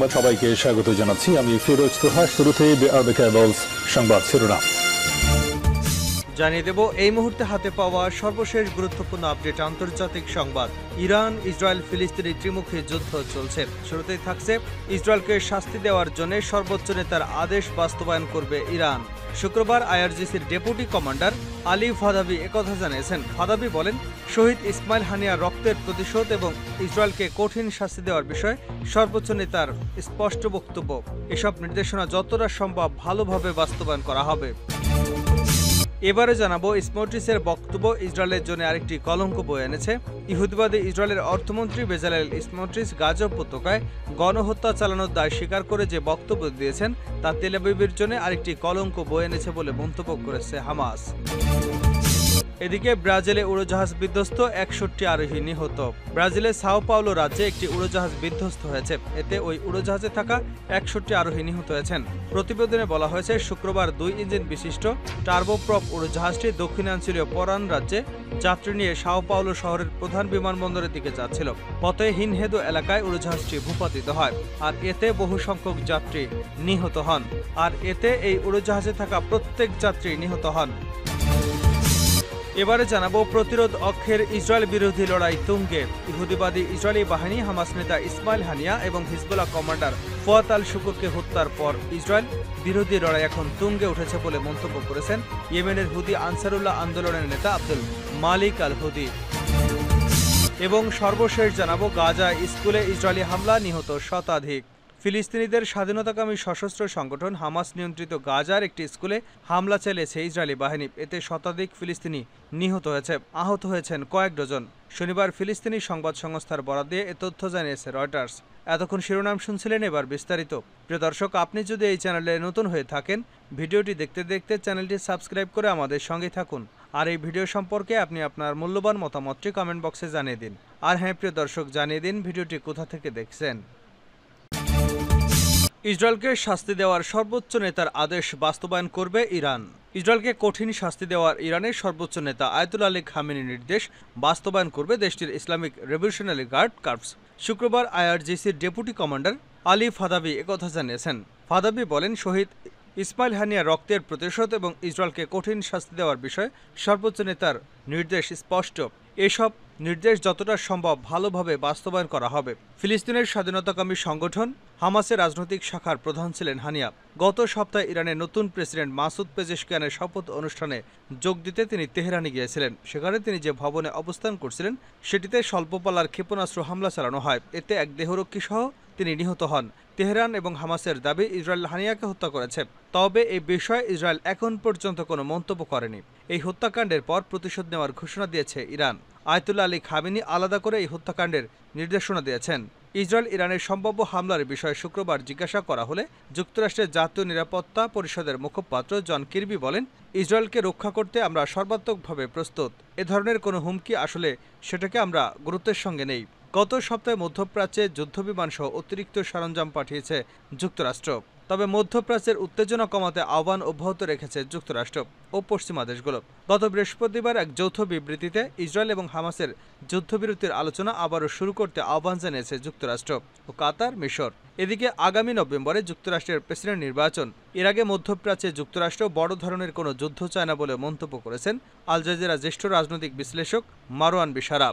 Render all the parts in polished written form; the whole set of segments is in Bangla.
সংবাদ সবাইকে স্বাগত জানাচ্ছি। আমি ফিরোজ তোহা। শুরুতেই সংবাদ শিরোনাম জানিয়ে দেব এই মুহূর্তে হাতে পাওয়া সর্বশেষ গুরুত্বপূর্ণ আপডেট। আন্তর্জাতিক সংবাদ। ইরান ইসরায়েল ফিলিস্তিনি ত্রিমুখী যুদ্ধ চলছে। শুরুতেই থাকছে ইসরায়েলকে শাস্তি দেওয়ার জন্য সর্বোচ্চ নেতার আদেশ বাস্তবায়ন করবে ইরান। শুক্রবার আইআরজিসির ডেপুটি কমান্ডার আলী ফাদাবি একথা জানিয়েছেন। ফাদাবি বলেন, শহীদ ইসমাইল হানিয়ার রক্তের প্রতিশোধ এবং ইসরায়েলকে কঠিন শাস্তি দেওয়ার বিষয়ে সর্বোচ্চ নেতার স্পষ্ট বক্তব্য। এসব নির্দেশনা যতটা সম্ভব ভালোভাবে বাস্তবায়ন করা হবে। এবারে জানাবো, স্মোট্রিসের বক্তব্য ইসরায়েলের জন্য আরেকটি কলঙ্ক বয়ে এনেছে। ইহুদিবাদী ইসরায়েলের অর্থমন্ত্রী বেজালেল স্মোট্রিস গাজা উপত্যকায় গণহত্যা চালানোর দায় স্বীকার করে যে বক্তব্য দিয়েছেন তা তেল আবিবের জন্য আরেকটি কলঙ্ক বয়ে এনেছে বলে মন্তব্য করেছে হামাস। এদিকে ব্রাজিলে উড়োজাহাজ বিধ্বস্ত, 61 আরোহী নিহত। ব্রাজিলের সাও পাওলো রাজ্যে একটি উড়োজাহাজ বিধ্বস্ত হয়েছে। এতে ওই উড়োজাহাজে থাকা 61 আরোহী নিহত হয়েছেন। প্রতিবেদনে বলা হয়েছে, শুক্রবার 2 ইঞ্জিন বিশিষ্ট টার্বোপ্রপ উড়োজাহাজটি দক্ষিণাঞ্চলীয় পরান রাজ্যে যাত্রী নিয়ে সাও পাওলো শহরের প্রধান বিমানবন্দরের দিকে যাচ্ছিল। পথে হিনহেদো এলাকায় উড়োজাহাজটি ভূপাতিত হয়, আর এতে বহু সংখ্যক যাত্রী নিহত হন। এই উড়োজাহাজে থাকা প্রত্যেক যাত্রী নিহত হন। এবারে জানাবো, প্রতিরোধ অক্ষের ইসরায়েল বিরোধী লড়াই তুঙ্গে। ইহুদিবাদী ইসরায়েলি বাহিনী হামাস নেতা ইসমাইল হানিয়া এবং হিজবুল্লাহ কমান্ডার ফুয়াদ আল শুকুরকে হত্যার পর ইসরায়েল বিরোধী লড়াই এখন তুঙ্গে উঠেছে বলে মন্তব্য করেছেন ইয়েমেনের হুদি আনসারুল্লাহ আন্দোলনের নেতা আব্দুল মালিক আল হুদি। এবং সর্বশেষ জানাবো, গাজা স্কুলে ইসরায়েলি হামলা, নিহত শতাধিক। ফিলিস্তিনিদের স্বাধীনতাকামী সশস্ত্র সংগঠন হামাস নিয়ন্ত্রিত গাজার একটি স্কুলে হামলা চালিয়েছে ইসরায়েলি বাহিনী। এতে শতাধিক ফিলিস্তিনি নিহত হয়েছে, আহত হয়েছেন কয়েক ডজন। শনিবার ফিলিস্তিনি সংবাদ সংস্থার বরাত দিয়ে এ তথ্য জানিয়েছে রয়টার্স। এতক্ষণ শিরোনাম শুনছিলেন, এবার বিস্তারিত। প্রিয় দর্শক, আপনি যদি এই চ্যানেলে নতুন হয়ে থাকেন, ভিডিওটি দেখতে দেখতে চ্যানেলটি সাবস্ক্রাইব করে আমাদের সঙ্গে থাকুন। আর এই ভিডিও সম্পর্কে আপনি আপনার মূল্যবান মতামতটি কমেন্ট বক্সে জানিয়ে দিন। আর হ্যাঁ প্রিয় দর্শক, জানিয়ে দিন ভিডিওটি কোথা থেকে দেখছেন। ইসরায়েলকে শাস্তি দেওয়ার সর্বোচ্চ নেতার আদেশ বাস্তবায়ন করবে ইরান। ইসরায়েলকে কঠিন শাস্তি দেওয়ার ইরানের সর্বোচ্চ নেতা আয়াতুল্লাহ আলী খামেনির নির্দেশ বাস্তবায়ন করবে দেশটির ইসলামিক রেভলিউশনারি গার্ড কর্পস। শুক্রবার আইআরজিসির ডেপুটি কমান্ডার আলী ফাদাবি একথা জানিয়েছেন। ফাদাবি বলেন, শহীদ ইসমাইল হানিয়ার রক্তের প্রতিশোধ এবং ইসরায়েলকে কঠিন শাস্তি দেওয়ার বিষয়ে সর্বোচ্চ নেতার নির্দেশ স্পষ্ট। এসব নির্দেশ যতটা সম্ভব ভালোভাবে বাস্তবায়ন করা হবে। ফিলিস্তিনের স্বাধীনতাকামী সংগঠন হামাসের রাজনৈতিক শাখার প্রধান ছিলেন হানিয়া। গত সপ্তাহে ইরানের নতুন প্রেসিডেন্ট মাসুদ পেজেশকিয়ানের শপথ অনুষ্ঠানে যোগ দিতে তিনি তেহরানে গিয়েছিলেন। সেখানে তিনি যে ভবনে অবস্থান করছিলেন সেটিতে স্বল্পপাল্লার ক্ষেপণাস্ত্র হামলা চালানো হয়। এতে এক দেহরক্ষী সহ তিনি নিহত হন। তেহরান এবং হামাসের দাবি ইসরায়েল হানিয়াকে হত্যা করেছে, তবে এই বিষয়ে ইসরায়েল এখন পর্যন্ত কোনো মন্তব্য করেনি। এই হত্যাকাণ্ডের পর প্রতিশোধ নেওয়ার ঘোষণা দিয়েছে ইরান। আয়াতুল্লাহ আলী খামেনি আলাদা করে এই হত্যাকাণ্ডের নির্দেশনা দিয়েছেন। ইসরায়েল ইরানের সম্ভাব্য হামলার বিষয়ে শুক্রবার জিজ্ঞাসা করা হলে যুক্তরাষ্ট্রের জাতীয় নিরাপত্তা পরিষদের মুখপাত্র জন কির্বি বলেন, ইসরায়েলকে রক্ষা করতে আমরা সর্বাত্মকভাবে প্রস্তুত। এ ধরনের কোনো হুমকি আসলে সেটাকে আমরা গুরুত্বের সঙ্গে নেই। গত সপ্তাহে মধ্যপ্রাচ্যে যুদ্ধবিমান সহ অতিরিক্ত সরঞ্জাম পাঠিয়েছে যুক্তরাষ্ট্র। তবে মধ্যপ্রাচ্যের উত্তেজনা কমাতে আহ্বান অব্যাহত রেখেছে যুক্তরাষ্ট্র ও পশ্চিমা দেশগুলো। গত বৃহস্পতিবার এক যৌথ বিবৃতিতে ইসরায়েল এবং হামাসের যুদ্ধবিরতির আলোচনা আবারও শুরু করতে আহ্বান জানিয়েছে যুক্তরাষ্ট্র ও কাতার, মিশর। এদিকে আগামী নভেম্বরে যুক্তরাষ্ট্রের প্রেসিডেন্ট নির্বাচন। এর আগে মধ্যপ্রাচ্যে যুক্তরাষ্ট্র বড় ধরনের কোনো যুদ্ধ চায় না বলে মন্তব্য করেছেন আল জাজিরা জ্যেষ্ঠ রাজনৈতিক বিশ্লেষক মারওয়ান বিশারা।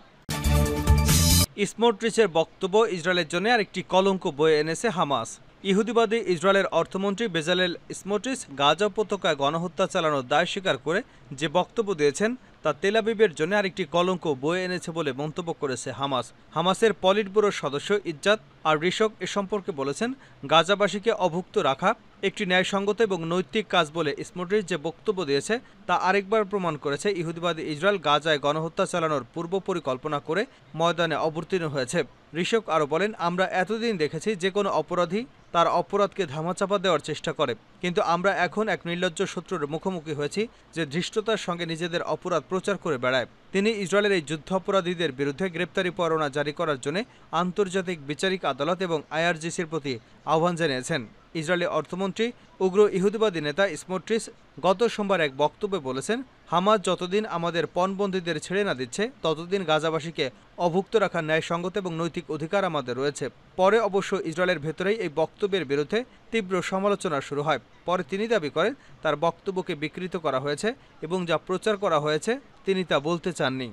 স্মোট্রিচের বক্তব্য ইসরায়েলের জন্য আরেকটি কলঙ্ক বয়ে এনেছে হামাস। ইহুদিবাদী ইসরায়েলের অর্থমন্ত্রী বেজালেল স্মোট্রিচ গাজা উপত্যকায় গণহত্যা চালানোর দায় স্বীকার করে যে বক্তব্য দিয়েছেন তা তেল আবিবের জন্য আরেকটি কলঙ্ক বয়ে এনেছে বলে মন্তব্য করেছে হামাস। হামাসের পলিট ব্যুরোর সদস্য ইজ্জাত আর রিশক এ সম্পর্কে বলেছেন, গাজাবাসীকে অভুক্ত রাখা একটি ন্যায়সঙ্গত এবং নৈতিক কাজ বলে স্মোট্রিচ যে বক্তব্য দিয়েছে তা আরেকবার প্রমাণ করেছে ইহুদিবাদী ইসরায়েল গাজায় গণহত্যা চালানোর পূর্ব পরিকল্পনা করে ময়দানে অবতীর্ণ হয়েছে। রিশক আরও বলেন, আমরা এতদিন দেখেছি যে কোনো অপরাধী তার অপরাধকে ধামাচাপা দেওয়ার চেষ্টা করে, কিন্তু আমরা এখন এক নির্লজ্জ শত্রুর মুখোমুখি হয়েছি যে ধৃষ্টতার সঙ্গে নিজেদের অপরাধ প্রচার করে বেড়ায়। তিনি ইসরায়েলের এই যুদ্ধাপরাধীদের বিরুদ্ধে গ্রেপ্তারি পরোয়ানা জারি করার জন্য আন্তর্জাতিক বিচারিক আদালত এবং আইআরজিসির প্রতি আহ্বান জানিয়েছেন। ইসরায়েলি অর্থমন্ত্রী উগ্র ইহুদিবাদী নেতা স্মোট্রিচ গত সোমবার এক বক্তব্যে বলেছেন, হামাস যতদিন আমাদের পণবন্দীদের ছেড়ে না দিচ্ছে ততদিন গাজাবাসীকে অভুক্ত রাখার ন্যায়সঙ্গত এবং নৈতিক অধিকার আমাদের রয়েছে। পরে অবশ্য ইসরায়েলের ভেতরেই এই বক্তব্যের বিরুদ্ধে তীব্র সমালোচনা শুরু হয়। পরে তিনি দাবি করেন তার বক্তব্যকে বিকৃত করা হয়েছে এবং যা প্রচার করা হয়েছে তিনি তা বলতে চাননি।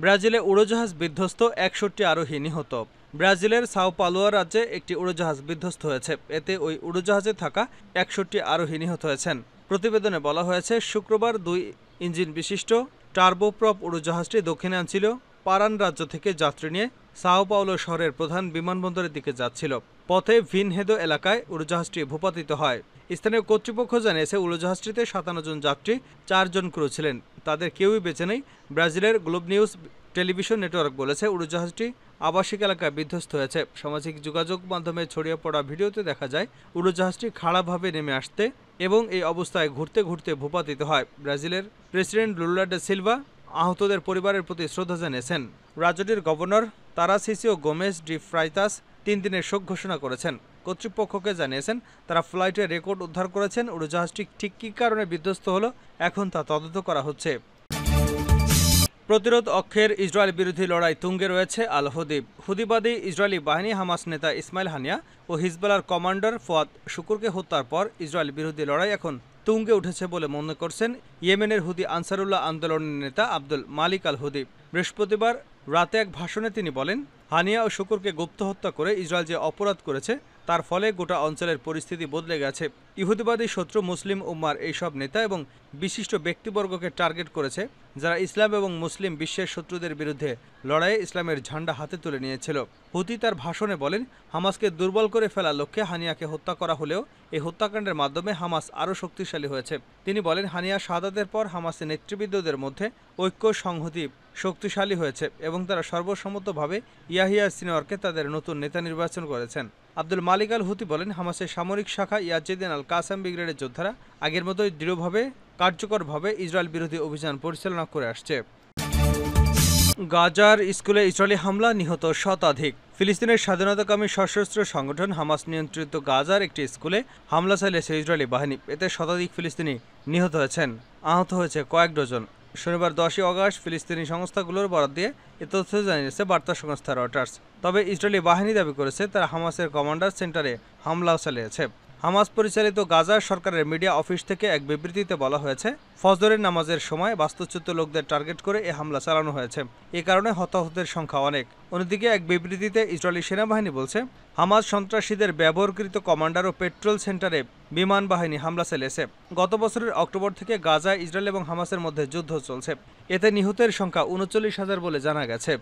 ব্রাজিলে উড়োজাহাজ বিধ্বস্ত, ৬১ আরোহী নিহত। ব্রাজিলের সাও পাওলো রাজ্যে একটি উড়োজাহাজ বিধ্বস্ত হয়েছে। এতে ওই উড়োজাহাজে থাকা ৬১ আরোহী নিহত হয়েছেন। প্রতিবেদনে বলা হয়েছে শুক্রবার ২ ইঞ্জিন বিশিষ্ট টার্বোপ্রপ উড়োজাহাজটি দক্ষিণাঞ্চলীয় পারান রাজ্য থেকে যাত্রী নিয়ে সাও পাওলো শহরের প্রধান বিমানবন্দরের দিকে যাচ্ছিল। পথে ভিনহেদো এলাকায় উড়োজাহাজটি ভূপাতিত হয়। স্থানীয় কর্তৃপক্ষ জানিয়েছে উড়োজাহাজটিতে ৫৭ জন যাত্রী, ৪ জন ক্রু ছিলেন। তাদের কেউই বেঁচে নেই। ব্রাজিলের গ্লোব নিউজ টেলিভিশন নেটওয়ার্ক বলেছে উড়োজাহাজটি আবাসিক এলাকায় বিধ্বস্ত হয়েছে। সামাজিক যোগাযোগ মাধ্যমে ছড়িয়ে পড়া ভিডিওতে দেখা যায় উড়োজাহাজটি খাড়াভাবে নেমে আসতে এবং এই অবস্থায় ঘুরতে ঘুরতে ভূপাতিত হয়। ব্রাজিলের প্রেসিডেন্ট লুলা ডা সিলভা আহতদের পরিবারের প্রতি শ্রদ্ধা জানিয়েছেন। রাজ্যটির গভর্নর তারাসিসিও গোমেজ ডি ফ্রাইতাস ৩ দিনের শোক ঘোষণা করেছেন। কর্তৃপক্ষকে জানিয়েছেন তারা ফ্লাইটের রেকর্ড উদ্ধার করেছেন। উড়োজাহাজটি ঠিক কী কারণে বিধ্বস্ত হলো এখন তা তদন্ত করা হচ্ছে। প্রতিরোধ অক্ষের ইসরায়েল বিরোধী লড়াই তুঙ্গে রয়েছে আল হুদি। হুদিবাদী ইসরায়েলি বাহিনী হামাস নেতা ইসমাইল হানিয়া ও হিজবুল্লাহর কমান্ডার ফুয়াদ শুকুরকে হত্যার পর ইসরায়েল বিরোধী লড়াই এখন তুঙ্গে উঠেছে বলে মনে করছেন ইয়েমেনের হুদি আনসারুল্লাহ আন্দোলনের নেতা আব্দুল মালিক আল হুদি। বৃহস্পতিবার রাতে এক ভাষণে তিনি বলেন, হানিয়া ও শুকুরকে গুপ্ত হত্যা করে ইসরায়েল যে অপরাধ করেছে তার ফলে গোটা অঞ্চলের পরিস্থিতি বদলে গেছে। ইহুদিবাদী শত্রু মুসলিম উম্মার এইসব নেতা এবং বিশিষ্ট ব্যক্তিবর্গকে টার্গেট করেছে যারা ইসলাম এবং মুসলিম বিশ্বের শত্রুদের বিরুদ্ধে লড়াইয়ে ইসলামের ঝান্ডা হাতে তুলে নিয়েছিল। হুতি তার ভাষণে বলেন, হামাসকে দুর্বল করে ফেলার লক্ষ্যে হানিয়াকে হত্যা করা হলেও এই হত্যাকাণ্ডের মাধ্যমে হামাস আরও শক্তিশালী হয়েছে। তিনি বলেন, হানিয়া শাহাদাতের পর হামাসের নেতৃবৃন্দদের মধ্যে ঐক্য সংহতি শক্তিশালী হয়েছে এবং তারা সর্বসম্মতভাবে ইয়াহিয়া সিনওয়ারকে তাদের নতুন নেতা নির্বাচন করেছেন। আব্দুল মালিক আল হুতি বলেন, হামাসের সামরিক শাখা ইয়াজেদিন আল কাসাম ব্রিগেডের যোদ্ধারা আগের মতোই দৃঢ়ভাবে কার্যকরভাবে ইসরায়েল বিরোধী অভিযান পরিচালনা করে আসছে। গাজার স্কুলে ইসরায়েলি হামলা, নিহত শতাধিক। ফিলিস্তিনের স্বাধীনতাকামী সশস্ত্র সংগঠন হামাস নিয়ন্ত্রিত গাজার একটি স্কুলে হামলা চালিয়েছে ইসরায়েলি বাহিনী। এতে শতাধিক ফিলিস্তিনি নিহত হয়েছেন, আহত হয়েছে কয়েক ডজন। শনিবার ১০ আগস্ট ফিলিস্তিনি সংস্থাগুলোর বরাত দিয়ে এ তথ্য জানিয়েছে বার্তা সংস্থা রয়টার্স। তবে ইসরায়েলি বাহিনী দাবি করেছে তারা হামাসের কমান্ডার সেন্টারে হামলাও চালিয়েছে। হামাস পরিচালিত গাজার সরকারের মিডিয়া অফিস থেকে এক বিবৃতিতে বলা হয়েছে, ফজরের নামাজের সময় বাস্তুচ্যুত লোকদের টার্গেট করে এ হামলা চালানো হয়েছে। এ কারণে হতাহতের সংখ্যা অনেক। অন্যদিকে এক বিবৃতিতে ইসরায়েলি সেনাবাহিনী বলছে, হামাস সন্ত্রাসীদের ব্যবহৃত কমান্ডার ও পেট্রোল সেন্টারে বিমান বাহিনী হামলা চালিয়েছে। গত বছরের অক্টোবর থেকে গাজায় ইসরায়েল এবং হামাসের মধ্যে যুদ্ধ চলছে। এতে নিহতের সংখ্যা ৩৯,০০০ বলে জানা গেছে।